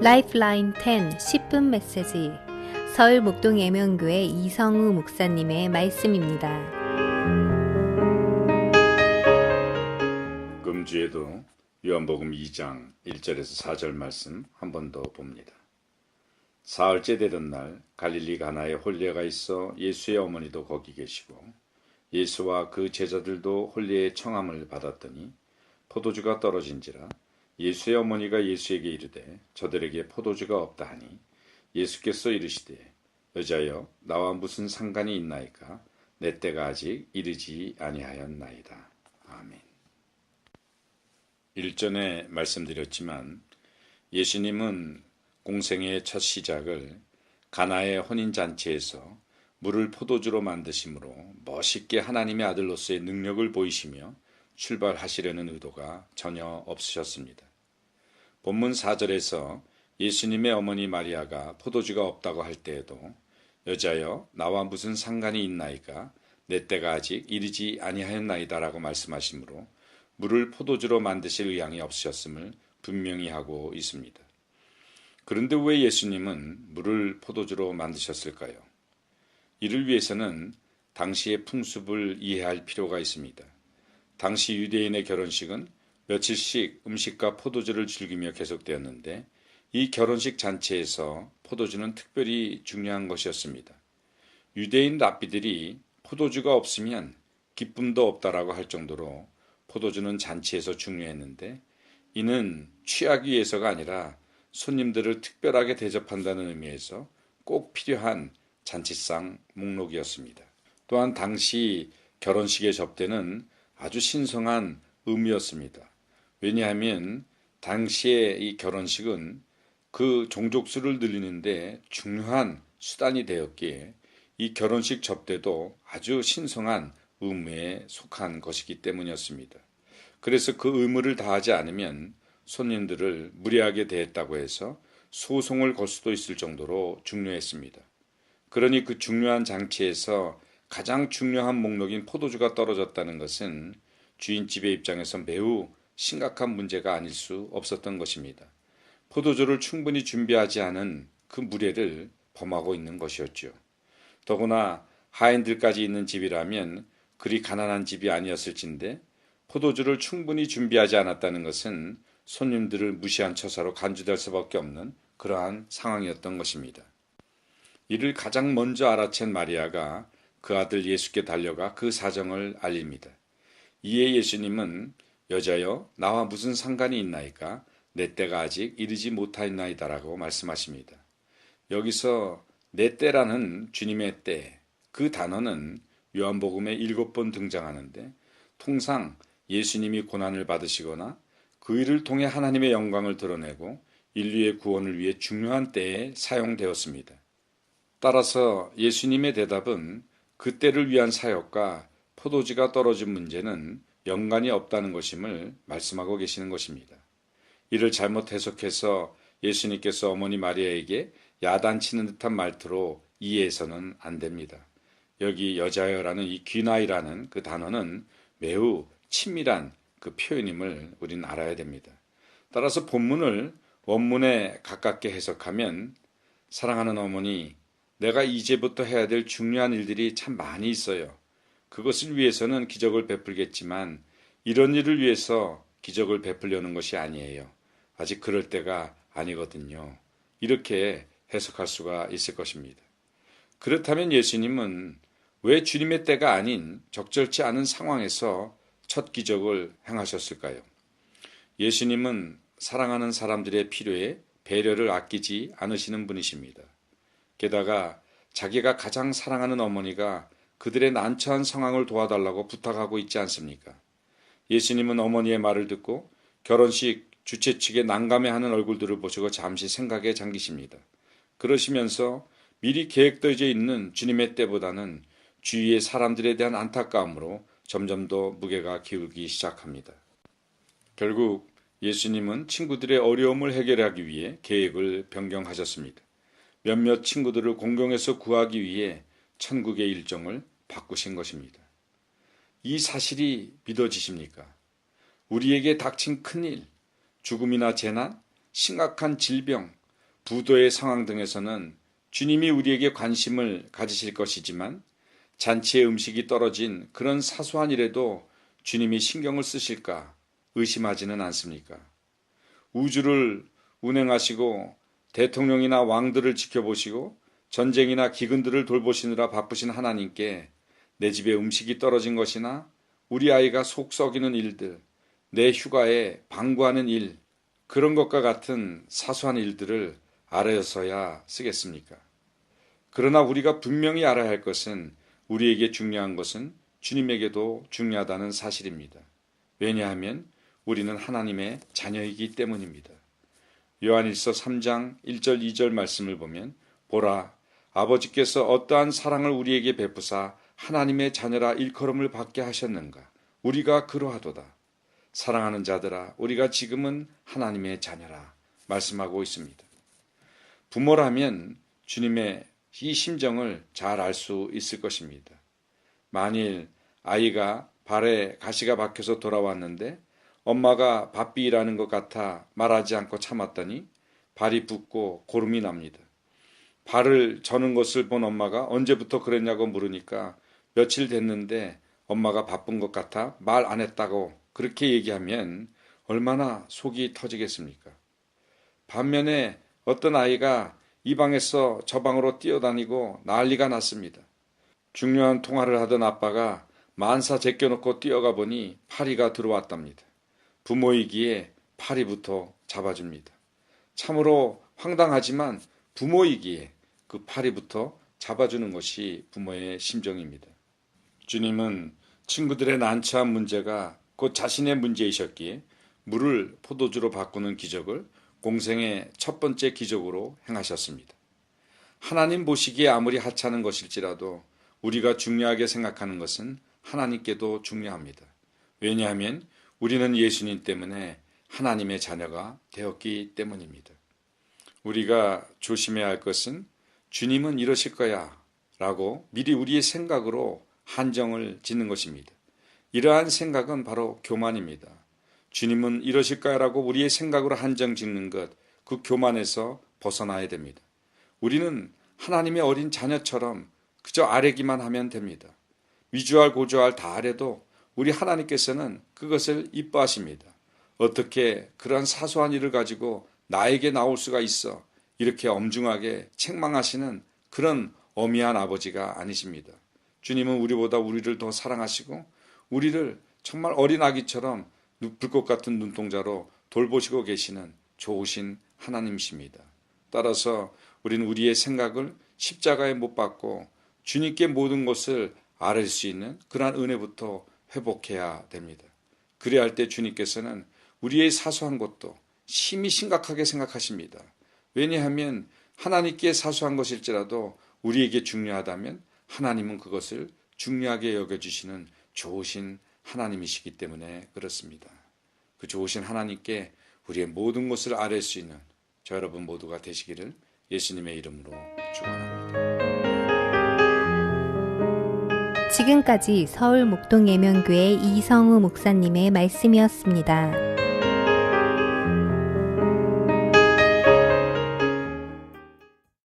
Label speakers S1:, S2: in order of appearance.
S1: 라이프라인 10 10분 메시지 서울 목동 예명교회 이성우 목사님의 말씀입니다.
S2: 금주에도 요한복음 2장 1절에서 4절 말씀 한 번 더 봅니다. 사흘째 되던 날 갈릴리 가나에 혼례가 있어 예수의 어머니도 거기 계시고 예수와 그 제자들도 혼례의 청함을 받았더니 포도주가 떨어진지라 예수의 어머니가 예수에게 이르되 저들에게 포도주가 없다 하니 예수께서 이르시되 여자여 나와 무슨 상관이 있나이까 내 때가 아직 이르지 아니하였나이다. 아멘. 일전에 말씀드렸지만 예수님은 공생의 첫 시작을 가나의 혼인잔치에서 물을 포도주로 만드심으로 멋있게 하나님의 아들로서의 능력을 보이시며 출발하시려는 의도가 전혀 없으셨습니다. 본문 4절에서 예수님의 어머니 마리아가 포도주가 없다고 할 때에도 여자여 나와 무슨 상관이 있나이까 내 때가 아직 이르지 아니하였나이다 라고 말씀하시므로 물을 포도주로 만드실 의향이 없으셨음을 분명히 하고 있습니다. 그런데 왜 예수님은 물을 포도주로 만드셨을까요? 이를 위해서는 당시의 풍습을 이해할 필요가 있습니다. 당시 유대인의 결혼식은 며칠씩 음식과 포도주를 즐기며 계속되었는데 이 결혼식 잔치에서 포도주는 특별히 중요한 것이었습니다. 유대인 랍비들이 포도주가 없으면 기쁨도 없다라고 할 정도로 포도주는 잔치에서 중요했는데 이는 취하기 위해서가 아니라 손님들을 특별하게 대접한다는 의미에서 꼭 필요한 잔치상 목록이었습니다. 또한 당시 결혼식의 접대는 아주 신성한 의미였습니다. 왜냐하면 당시의 이 결혼식은 그 종족수를 늘리는데 중요한 수단이 되었기에 이 결혼식 접대도 아주 신성한 의무에 속한 것이기 때문이었습니다. 그래서 그 의무를 다하지 않으면 손님들을 무례하게 대했다고 해서 소송을 걸 수도 있을 정도로 중요했습니다. 그러니 그 중요한 장치에서 가장 중요한 목록인 포도주가 떨어졌다는 것은 주인집의 입장에서 매우 심각한 문제가 아닐 수 없었던 것입니다. 포도주를 충분히 준비하지 않은 그 무례를 범하고 있는 것이었죠. 더구나 하인들까지 있는 집이라면 그리 가난한 집이 아니었을진데 포도주를 충분히 준비하지 않았다는 것은 손님들을 무시한 처사로 간주될 수밖에 없는 그러한 상황이었던 것입니다. 이를 가장 먼저 알아챈 마리아가 그 아들 예수께 달려가 그 사정을 알립니다. 이에 예수님은 여자여 나와 무슨 상관이 있나이까 내 때가 아직 이르지 못하였나이다 라고 말씀하십니다. 여기서 내 때라는 주님의 때, 그 단어는 요한복음에 7번 등장하는데 통상 예수님이 고난을 받으시거나 그 일을 통해 하나님의 영광을 드러내고 인류의 구원을 위해 중요한 때에 사용되었습니다. 따라서 예수님의 대답은 그 때를 위한 사역과 포도주가 떨어진 문제는 연관이 없다는 것임을 말씀하고 계시는 것입니다. 이를 잘못 해석해서 예수님께서 어머니 마리아에게 야단치는 듯한 말투로 이해해서는 안 됩니다. 여기 여자여라는 이 귀나이라는 그 단어는 매우 친밀한 그 표현임을 우리는 알아야 됩니다. 따라서 본문을 원문에 가깝게 해석하면 사랑하는 어머니, 내가 이제부터 해야 될 중요한 일들이 참 많이 있어요. 그것을 위해서는 기적을 베풀겠지만 이런 일을 위해서 기적을 베풀려는 것이 아니에요. 아직 그럴 때가 아니거든요. 이렇게 해석할 수가 있을 것입니다. 그렇다면 예수님은 왜 주님의 때가 아닌 적절치 않은 상황에서 첫 기적을 행하셨을까요? 예수님은 사랑하는 사람들의 필요에 배려를 아끼지 않으시는 분이십니다. 게다가 자기가 가장 사랑하는 어머니가 그들의 난처한 상황을 도와달라고 부탁하고 있지 않습니까? 예수님은 어머니의 말을 듣고 결혼식 주최 측의 난감해하는 얼굴들을 보시고 잠시 생각에 잠기십니다. 그러시면서 미리 계획되어져 있는 주님의 때보다는 주위의 사람들에 대한 안타까움으로 점점 더 무게가 기울기 시작합니다. 결국 예수님은 친구들의 어려움을 해결하기 위해 계획을 변경하셨습니다. 몇몇 친구들을 공경에서 구하기 위해 천국의 일정을 바꾸신 것입니다. 이 사실이 믿어지십니까? 우리에게 닥친 큰일, 죽음이나 재난, 심각한 질병, 부도의 상황 등에서는 주님이 우리에게 관심을 가지실 것이지만 잔치의 음식이 떨어진 그런 사소한 일에도 주님이 신경을 쓰실까 의심하지는 않습니까? 우주를 운행하시고 대통령이나 왕들을 지켜보시고 전쟁이나 기근들을 돌보시느라 바쁘신 하나님께 내 집에 음식이 떨어진 것이나 우리 아이가 속 썩이는 일들, 내 휴가에 방구하는 일, 그런 것과 같은 사소한 일들을 알아서야 쓰겠습니까? 그러나 우리가 분명히 알아야 할 것은 우리에게 중요한 것은 주님에게도 중요하다는 사실입니다. 왜냐하면 우리는 하나님의 자녀이기 때문입니다. 요한일서 3장 1절 2절 말씀을 보면 보라 아버지께서 어떠한 사랑을 우리에게 베푸사 하나님의 자녀라 일컬음을 받게 하셨는가 우리가 그러하도다. 사랑하는 자들아 우리가 지금은 하나님의 자녀라 말씀하고 있습니다. 부모라면 주님의 이 심정을 잘 알 수 있을 것입니다. 만일 아이가 발에 가시가 박혀서 돌아왔는데 엄마가 바삐 일하는 것 같아 말하지 않고 참았더니 발이 붓고 고름이 납니다. 발을 저는 것을 본 엄마가 언제부터 그랬냐고 물으니까 며칠 됐는데 엄마가 바쁜 것 같아 말 안 했다고 그렇게 얘기하면 얼마나 속이 터지겠습니까? 반면에 어떤 아이가 이 방에서 저 방으로 뛰어다니고 난리가 났습니다. 중요한 통화를 하던 아빠가 만사 제껴놓고 뛰어가 보니 파리가 들어왔답니다. 부모이기에 파리부터 잡아줍니다. 참으로 황당하지만 부모이기에 그 파리부터 잡아주는 것이 부모의 심정입니다. 주님은 친구들의 난처한 문제가 곧 자신의 문제이셨기에 물을 포도주로 바꾸는 기적을 공생의 첫 번째 기적으로 행하셨습니다. 하나님 보시기에 아무리 하찮은 것일지라도 우리가 중요하게 생각하는 것은 하나님께도 중요합니다. 왜냐하면 우리는 예수님 때문에 하나님의 자녀가 되었기 때문입니다. 우리가 조심해야 할 것은 주님은 이러실 거야 라고 미리 우리의 생각으로 한정을 짓는 것입니다. 이러한 생각은 바로 교만입니다. 주님은 이러실 거야 라고 우리의 생각으로 한정 짓는 것, 그 교만에서 벗어나야 됩니다. 우리는 하나님의 어린 자녀처럼 그저 아뢰기만 하면 됩니다. 위조할 고조할 다 아뢰도 우리 하나님께서는 그것을 이뻐하십니다. 어떻게 그러한 사소한 일을 가지고 나에게 나올 수가 있어 이렇게 엄중하게 책망하시는 그런 어미한 아버지가 아니십니다. 주님은 우리보다 우리를 더 사랑하시고 우리를 정말 어린아기처럼 불꽃 같은 눈동자로 돌보시고 계시는 좋으신 하나님이십니다. 따라서 우리는 우리의 생각을 십자가에 못 박고 주님께 모든 것을 아뢰 수 있는 그러한 은혜부터 회복해야 됩니다. 그래야 할 때 주님께서는 우리의 사소한 것도 심히 심각하게 생각하십니다. 왜냐하면 하나님께 사소한 것일지라도 우리에게 중요하다면 하나님은 그것을 중요하게 여겨주시는 좋으신 하나님이시기 때문에 그렇습니다. 그 좋으신 하나님께 우리의 모든 것을 아뢰 수 있는 저 여러분 모두가 되시기를 예수님의 이름으로 축원합니다.
S1: 지금까지 서울 목동예명교회 이성우 목사님의 말씀이었습니다.